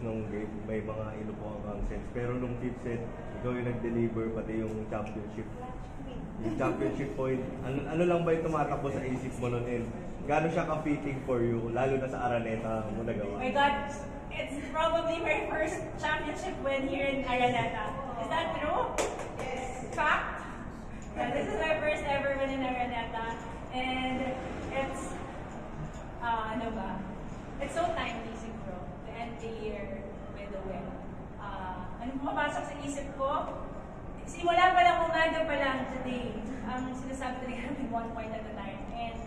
nung game, may mga inupuan kang sets. Pero nung 5th set, ikaw yung nag-deliver pati yung championship. Yung championship point, ano lang ba yung tumatakbo sa isip mo nun? And gano'n siya ka-fitting for you, lalo na sa Araneta mo nagawa? Oh my God, it's probably my first championship win here in Araneta. Is that true? Yes. Fact? Yeah, this is my first ever win in Araneta. And it's, ano ba? It's so timely siguro to end the year with a win. Ano pumapasok sa isip ko? Simula pa lang, umaga pa lang today, ang sinasabi talaga namin 1 point at a time. And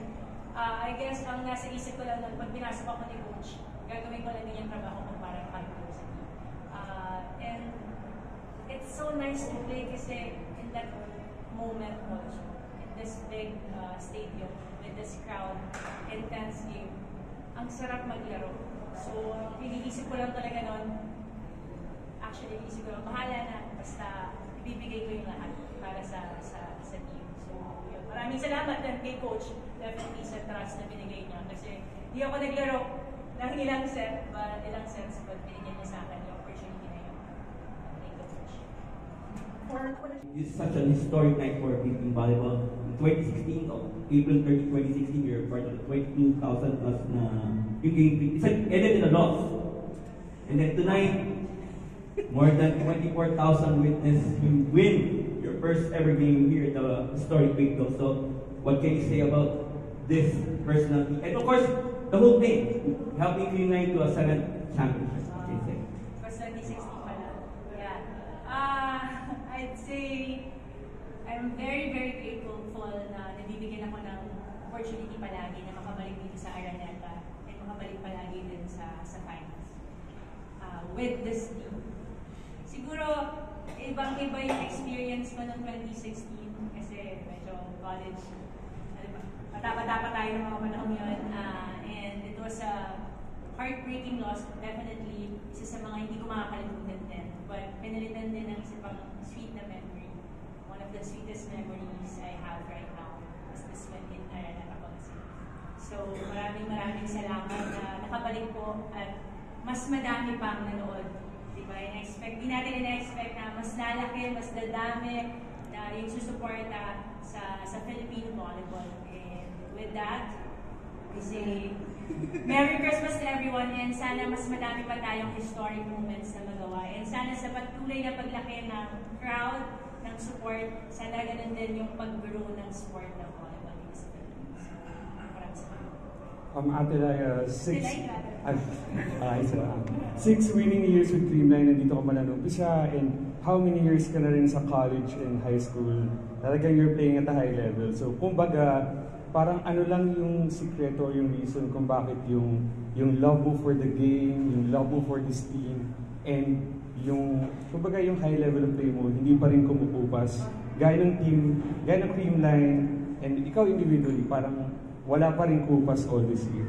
I guess ang nasa isip ko lang nun, pag pinasok ako ni Coach, gagawin ko lang din yung trabaho ko para makalimutan. And it's so nice to play kasi in that moment also, in this big stadium, with this crowd, intense game, ang sarap maglaro. So, iniisip ko lang talaga nun, actually, iniisip ko lang, bahala na, basta ibibigay ko yung lahat para sa team. So, yun. Maraming salamat din kay Coach, definitely sa trust na binigay niya. Kasi di ako naglaro ng ilang sets, but binigyan niya sa akin yung opportunity na yun. Thank you, Coach. This is such an historic night for Philippine volleyball. In 2016, April 30, 2016, you're part of the 22,000 plus na yung game. It's like ended in a loss. And then tonight, more than 24,000 witness you win your first ever game here at the historic Big Dog. So, what can you say about this personality? And of course, the whole thing, helping Green to a 7th championship. What can you say? For 2016 pala. Yeah. I'd say I'm very, very grateful na nabibigyan ako ng opportunity palagi na makabalik dito sa Araneta and makabalik palagi din sa finals. With this team. Siguro, ibang-iba yung experience ko noong 2016 kasi medyo college, bata-bata pa tayo ng mga panahon yun. And it was a heartbreaking loss, definitely, isa sa mga hindi ko makakalimutan din. But pinalitan din ng isa pang sweet na memory. One of the sweetest memories I have right now is this win in Araneta Coliseum. So maraming salamat na nakabalik po at mas madami pang nanood. Diba? Di natin ina-expect na mas lalaki, mas dadami na yung susuporta sa Filipino volleyball. And with that, we say Merry Christmas to everyone and sana mas madami pa tayong historic moments na magawa. And sana sa patuloy na paglaki ng crowd, ng support, sana ganun din yung pag-grow ng sport ng volleyball dito sa Philippines. So, maraming salamat. Ate Laya, 6 winning years with Creamline, nandito ka mula nung umpisa, and how many years ka na rin sa college and high school? Talagang you're playing at a high level. So, kumbaga, parang ano lang yung sikreto, yung reason kung bakit yung love mo for the game, yung love mo for this team, and yung, kumbaga yung high level of play mo, hindi pa rin kumukupas. Gaya ng team, gaya ng Creamline, and ikaw individually, parang wala pa rin kupas all this year.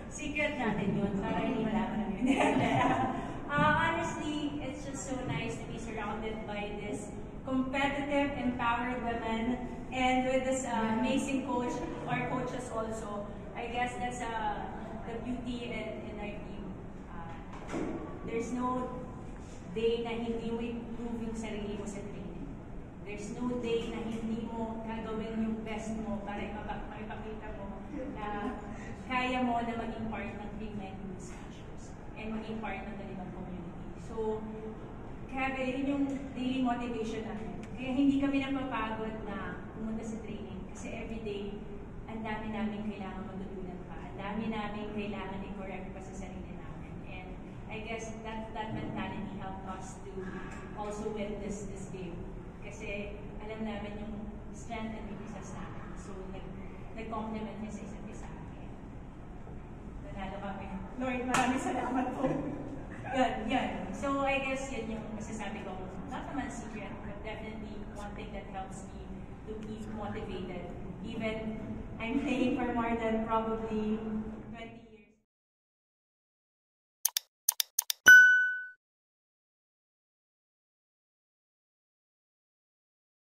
Secret natin yun, para hindi malaman namin. Honestly, it's just so nice to be surrounded by this competitive, empowered women, and with this amazing coach, or coaches also. I guess that's the beauty in our team. There's no day na hindi mo i-prove yung sarili mo sa training. There's no day na hindi mo gagawin yung best mo para ipakita mo na kaya mo na maging part ng Creamline discussions and maging part ng Daliman community. So, kaya yun yung daily motivation namin. Kaya hindi kami napapagod na pumunta sa training kasi everyday, ang dami namin kailangan matutunan pa. Ang dami namin kailangan i-correct pa sa sarili namin. And I guess that mentality helped us to also win this game. Kasi alam namin yung strength and weaknesses namin. So, nag-complement niya sa isa't isa. Nanalo kami. Lord, maraming salamat po. Yun. So, I guess yun yung masasabi ko. Not naman secret, but definitely one thing that helps me to keep motivated. Even I'm playing for more than probably